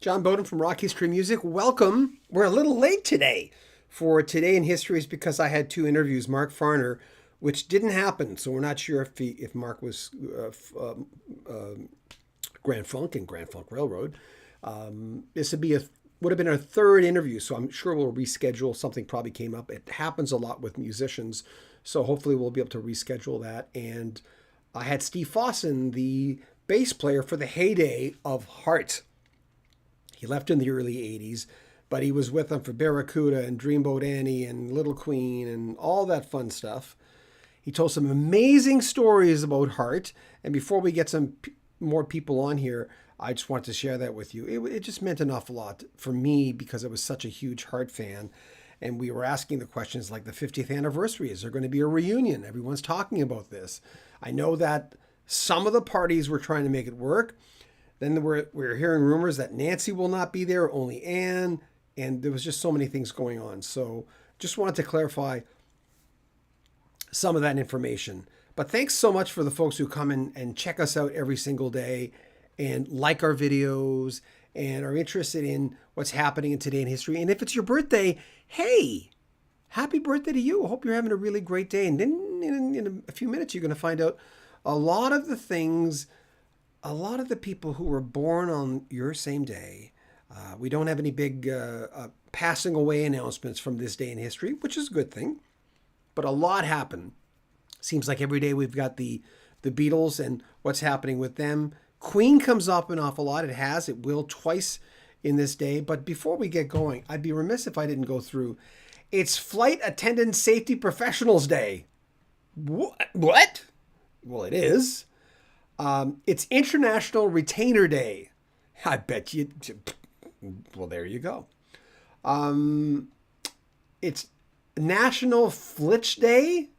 John Beaudin from Rock History Music. Welcome. We're a little late today for Today in History is because I had two interviews, Mark Farner, which didn't happen. So we're not sure if Mark was Grand Funk and Grand Funk Railroad. This would have been our third interview, so I'm sure we'll reschedule. Something probably came up. It happens a lot with musicians, so hopefully we'll be able to reschedule that. And I had Steve Fossen, the bass player for the heyday of Heart. He left in the early 80s, but he was with them for Barracuda and Dreamboat Annie and Little Queen and all that fun stuff. He told some amazing stories about Heart. And before we get some more people on here, I just want to share that with you. It just meant an awful lot for me because I was such a huge Heart fan. And we were asking the questions like the 50th anniversary. Is there going to be a reunion? Everyone's talking about this. I know that some of the parties were trying to make it work. Then we're hearing rumors that Nancy will not be there, only Anne. And there was just so many things going on. So just wanted to clarify some of that information. But thanks so much for the folks who come in and check us out every single day and like our videos and are interested in what's happening in Today in History. And if it's your birthday, hey, happy birthday to you. I hope you're having a really great day. And then in a few minutes, you're going to find out a lot of the things, a lot of the people who were born on your same day. We don't have any big passing away announcements from this day in history, which is a good thing. But a lot happened. Seems like every day we've got the Beatles and what's happening with them. Queen comes up an awful lot. It will twice in this day. But before we get going, I'd be remiss if I didn't go through. It's Flight Attendant Safety Professionals Day. What? Well, it is. It's International Retainer Day. I bet you. Well, there you go. It's National Flitch Day.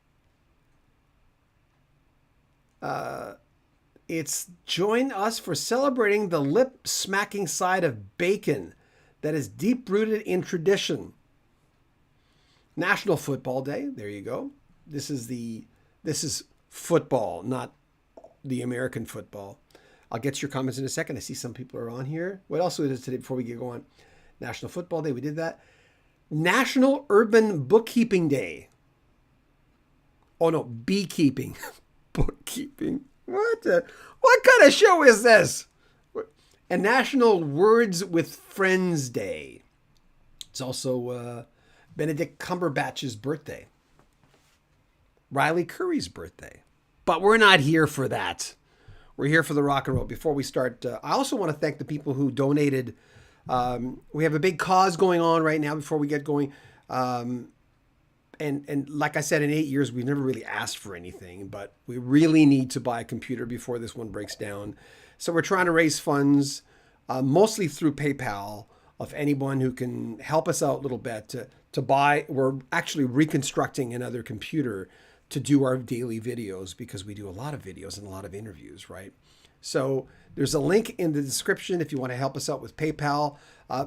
It's join us for celebrating the lip-smacking side of bacon that is deep-rooted in tradition. National Football Day. There you go. This is football, not the American football. I'll get your comments in a second. I see some people are on here. What else is it today before we get going? National Football Day. We did that. National Urban Bookkeeping Day. Oh, no, beekeeping. Bookkeeping. What kind of show is this? And National Words with Friends Day. It's also Benedict Cumberbatch's birthday. Riley Curry's birthday. But we're not here for that. We're here for the rock and roll. Before we start, I also want to thank the people who donated. We have a big cause going on right now before we get going. And like I said, in 8 years, we've never really asked for anything, but we really need to buy a computer before this one breaks down. So we're trying to raise funds, mostly through PayPal, of anyone who can help us out a little bit to buy. We're actually reconstructing another computer to do our daily videos because we do a lot of videos and a lot of interviews, right? So there's a link in the description if you want to help us out with PayPal.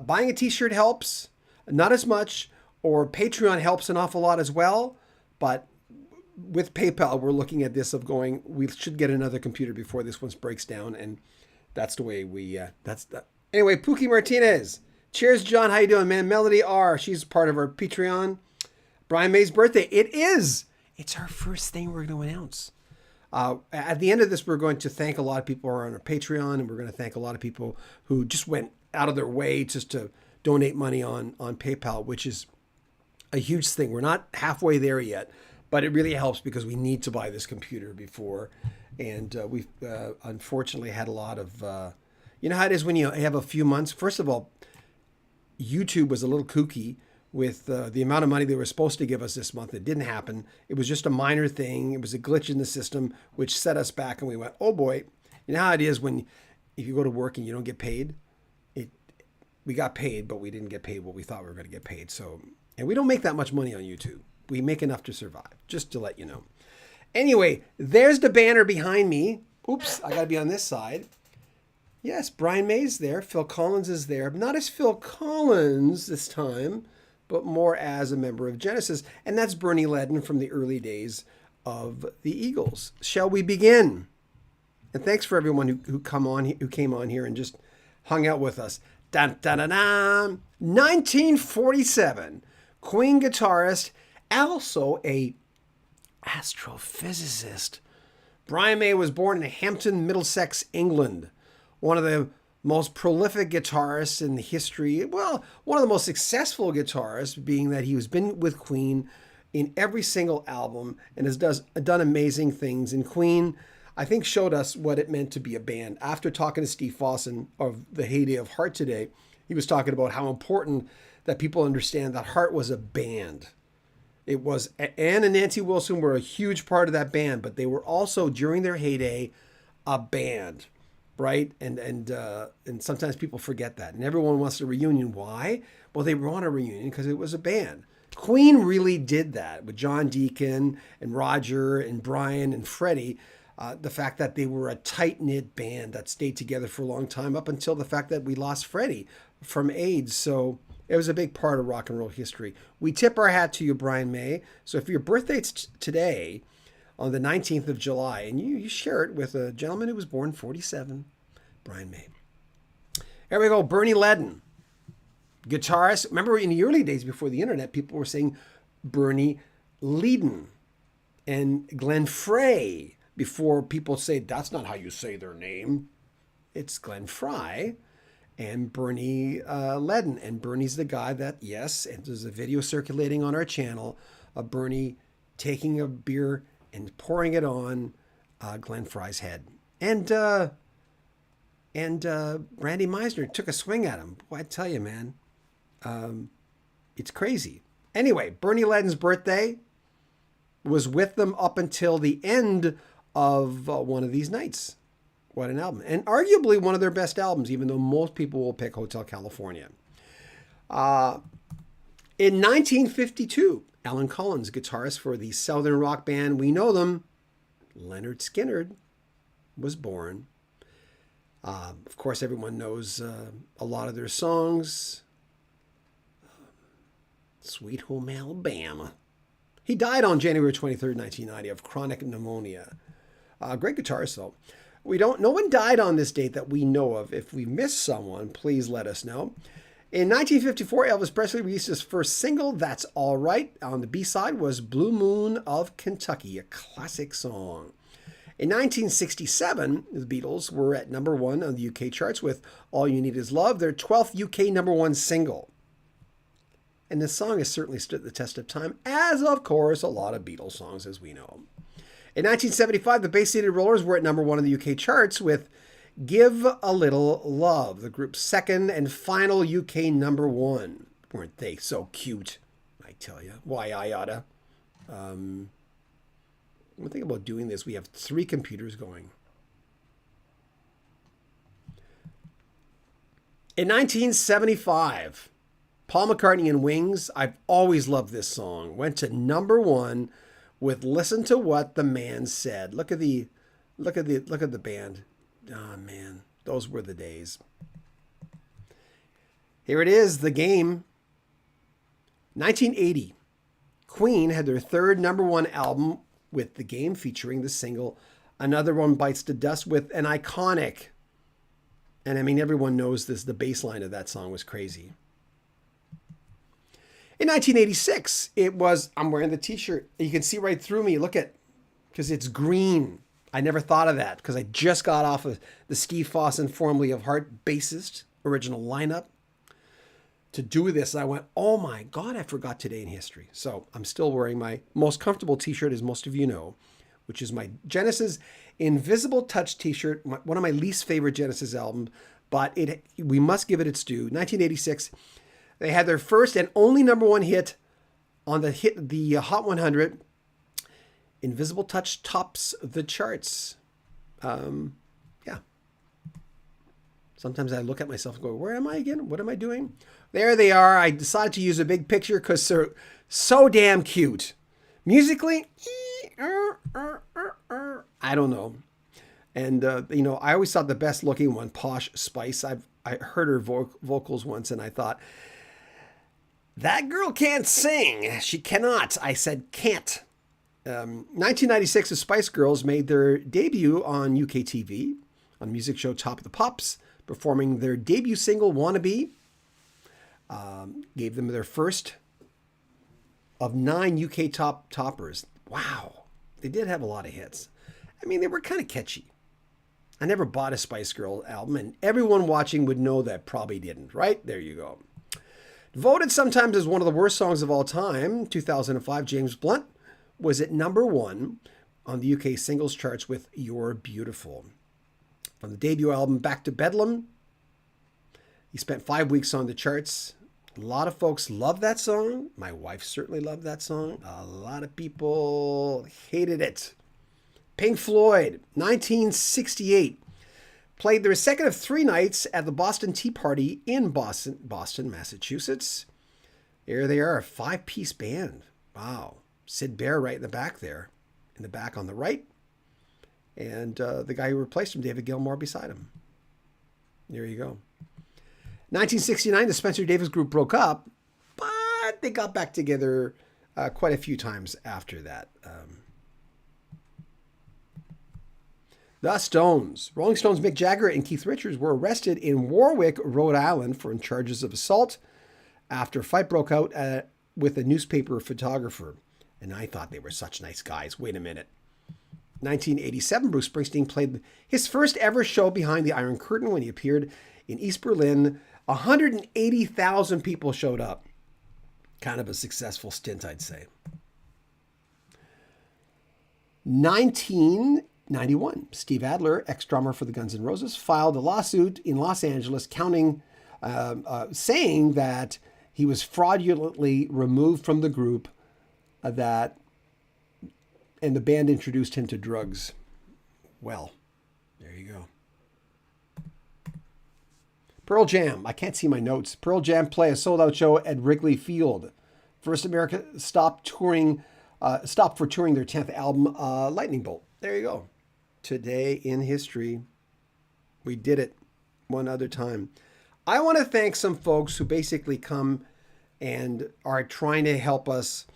Buying a t-shirt helps, not as much. Or Patreon helps an awful lot as well. But with PayPal, we're looking at this of going, we should get another computer before this one breaks down. And that's the way Anyway, Pookie Martinez. Cheers, John. How you doing, man? Melody R. She's part of our Patreon. Brian May's birthday. It is. It's our first thing we're going to announce. At the end of this, we're going to thank a lot of people who are on our Patreon. And we're going to thank a lot of people who just went out of their way just to donate money on PayPal, which is a huge thing. We're not halfway there yet, but it really helps because we need to buy this computer before. And we've unfortunately had a lot of, you know how it is when you have a few months. First of all, YouTube was a little kooky with the amount of money they were supposed to give us this month. It didn't happen. It was just a minor thing. It was a glitch in the system, which set us back. And we went, oh boy, you know how it is if you go to work and you don't get paid. We got paid, but we didn't get paid what we thought we were going to get paid. And we don't make that much money on YouTube. We make enough to survive, just to let you know. Anyway, there's the banner behind me. Oops, I got to be on this side. Yes, Brian May's there. Phil Collins is there. Not as Phil Collins this time, but more as a member of Genesis. And that's Bernie Leadon from the early days of the Eagles. Shall we begin? And thanks for everyone who came on here and just hung out with us. Dun, dun, dun, dun. 1947, Queen guitarist, also a astrophysicist. Brian May was born in Hampton, Middlesex, England. One of the most prolific guitarists in the history. Well, one of the most successful guitarists, being that he has been with Queen in every single album and has done amazing things. And Queen, I think, showed us what it meant to be a band. After talking to Steve Fossen of the heyday of Heart today, he was talking about how important that people understand that Heart was a band. It was, Ann and Nancy Wilson were a huge part of that band, but they were also, during their heyday, a band, right? And sometimes people forget that. And everyone wants a reunion. Why? Well, they want a reunion because it was a band. Queen really did that with John Deacon and Roger and Brian and Freddie. The fact that they were a tight-knit band that stayed together for a long time, up until the fact that we lost Freddie from AIDS. So it was a big part of rock and roll history. We tip our hat to you, Brian May. So if your birthday's today, on the 19th of July, and you share it with a gentleman who was born 47, Brian May. Here we go, Bernie Leadon, guitarist. Remember, in the early days before the internet, people were saying Bernie Leadon and Glenn Frey. Before people say, that's not how you say their name. It's Glenn Frey and Bernie Leadon. And Bernie's the guy that, yes, and there's a video circulating on our channel of Bernie taking a beer and pouring it on Glenn Frey's head. And Randy Meisner took a swing at him. Boy, I tell you, man, it's crazy. Anyway, Bernie Leadon's birthday was with them up until the end of one of these nights. What an album. And arguably one of their best albums, even though most people will pick Hotel California. In 1952, Alan Collins, guitarist for the Southern rock band, we know them, Lynyrd Skynyrd, was born. Of course, everyone knows a lot of their songs. Sweet Home Alabama. He died on January 23rd, 1990 of chronic pneumonia. Great guitarist, though. No one died on this date that we know of. If we missed someone, please let us know. In 1954, Elvis Presley released his first single, That's All Right. On the B-side was Blue Moon of Kentucky, a classic song. In 1967, the Beatles were at number 1 on the UK charts with All You Need Is Love, their 12th UK number 1 single. And this song has certainly stood the test of time, as of course a lot of Beatles songs as we know. In 1975, the Bay City Rollers were at number 1 in the UK charts with Give a Little Love, the group's second and final UK number 1. Weren't they so cute? I tell you. Why I oughta. One thing about doing this, we have 3 computers going. In 1975, Paul McCartney and Wings, I've always loved this song, went to number 1 with Listen to What the Man Said. Look at the band. Oh man, those were the days. Here it is, The Game. 1980. Queen had their third number 1 album with The Game, featuring the single Another One Bites the Dust, with an iconic, and I mean everyone knows this, the bass line of that song was crazy. In 1986, it was, I'm wearing the t-shirt. You can see right through me. Look at, because it's green. I never thought of that because I just got off of the Steve Fossen, formerly of Heart, bassist, original lineup, to do this. I went, oh my God, I forgot Today in History. So I'm still wearing my most comfortable t-shirt, as most of you know, which is my Genesis Invisible Touch t-shirt, one of my least favorite Genesis albums, but we must give it its due. 1986. They had their first and only number 1 hit on the Hot 100. Invisible Touch tops the charts. Yeah. Sometimes I look at myself and go, where am I again? What am I doing? There they are. I decided to use a big picture because they're so damn cute. Musically, I don't know. And, I always thought the best looking one, Posh Spice. I heard her vocals once and I thought, that girl can't sing. She cannot. I said can't. 1996, the Spice Girls made their debut on UK TV on music show Top of the Pops. performing their debut single, Wannabe. Gave them their first of 9 UK toppers. Wow. They did have a lot of hits. I mean, they were kind of catchy. I never bought a Spice Girl album, and everyone watching would know that probably didn't, right? There you go. Voted sometimes as one of the worst songs of all time, 2005, James Blunt was at #1 on the UK singles charts with You're Beautiful. From the debut album Back to Bedlam, he spent 5 weeks on the charts. A lot of folks love that song. My wife certainly loved that song. A lot of people hated it. Pink Floyd, 1968. Played their second of 3 nights at the Boston Tea Party in Boston, Massachusetts. Here they are, a 5-piece band. Wow. Sid Barrett right in the back there. In the back on the right. And the guy who replaced him, David Gilmour, beside him. There you go. 1969, the Spencer Davis Group broke up, but they got back together quite a few times after that. The Stones. Rolling Stones' Mick Jagger and Keith Richards were arrested in Warwick, Rhode Island for charges of assault after a fight broke out with a newspaper photographer. And I thought they were such nice guys. Wait a minute. 1987, Bruce Springsteen played his first ever show behind the Iron Curtain when he appeared in East Berlin. 180,000 people showed up. Kind of a successful stint, I'd say. 1991, Steve Adler, ex-drummer for the Guns N' Roses, filed a lawsuit in Los Angeles saying that he was fraudulently removed from the group and the band introduced him to drugs. Well, there you go. Pearl Jam. I can't see my notes. Pearl Jam play a sold-out show at Wrigley Field. First America stopped for touring their 10th album, Lightning Bolt. There you go. Today in history, we did it one other time. I want to thank some folks who basically come and are trying to help us,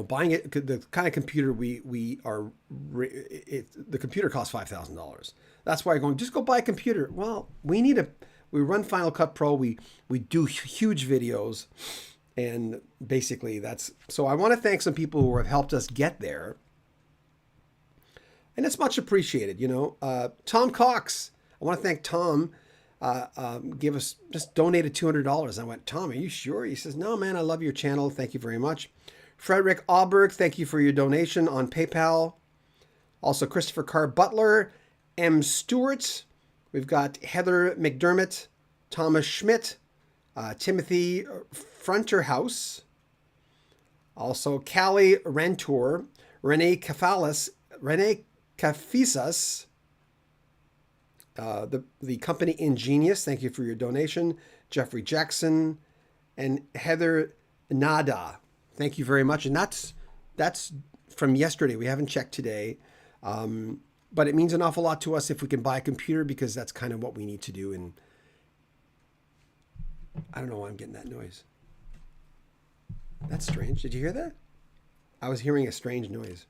buying it. The kind of computer the computer costs $5,000. That's why I'm going, just go buy a computer. Well, we run Final Cut Pro. We do huge videos. And basically so I want to thank some people who have helped us get there. And it's much appreciated, Tom Cox. I want to thank Tom. Just donated $200. I went, Tom, are you sure? He says, no, man, I love your channel. Thank you very much. Frederick Auberg, thank you for your donation on PayPal. Also, Christopher Carr Butler, M. Stewart. We've got Heather McDermott, Thomas Schmidt, Timothy Fronterhouse. Also, Callie Rentour, Renee Cafisas, the company Ingenious, thank you for your donation. Jeffrey Jackson, and Heather Nada. Thank you very much. And that's from yesterday. We haven't checked today. But it means an awful lot to us if we can buy a computer, because that's kind of what we need to do. And I don't know why I'm getting that noise. That's strange. Did you hear that? I was hearing a strange noise.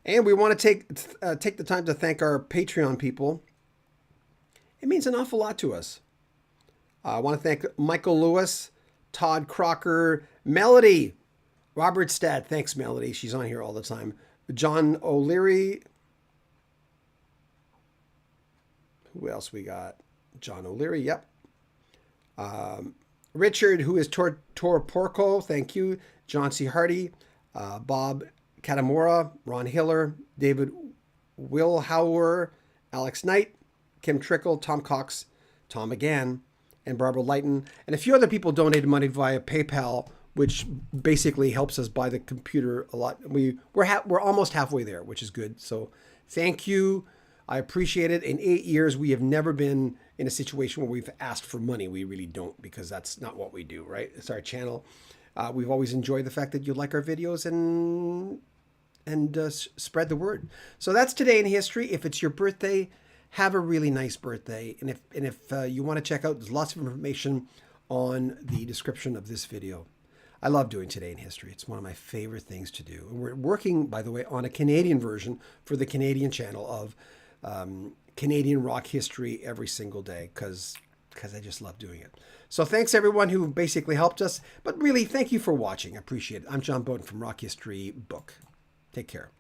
And we want to take the time to thank our Patreon people. It means an awful lot to us. I want to thank Michael Lewis, Todd Crocker, Melody, Robert Stad. Thanks, Melody. She's on here all the time. John O'Leary. Who else we got? John O'Leary. Yep. Richard, who is Tor Porco. Thank you. John C. Hardy. Bob Katamora. Ron Hiller. David Wilhauer. Alex Knight. Kim Trickle. Tom Cox. Tom again. And Barbara Lighton. And a few other people donated money via PayPal, which basically helps us buy the computer a lot. We're almost halfway there, which is good. So thank you. I appreciate it. In 8 years, we have never been in a situation where we've asked for money. We really don't, because that's not what we do, right? It's our channel. We've always enjoyed the fact that you like our videos and spread the word. So that's today in history. If it's your birthday, have a really nice birthday. And if you want to check out, there's lots of information on the description of this video. I love doing Today in History. It's one of my favorite things to do. And we're working, by the way, on a Canadian version for the Canadian channel of Canadian rock history every single day because I just love doing it. So thanks everyone who basically helped us. But really, thank you for watching. I appreciate it. I'm John Beaudin from Rock History Book. Take care.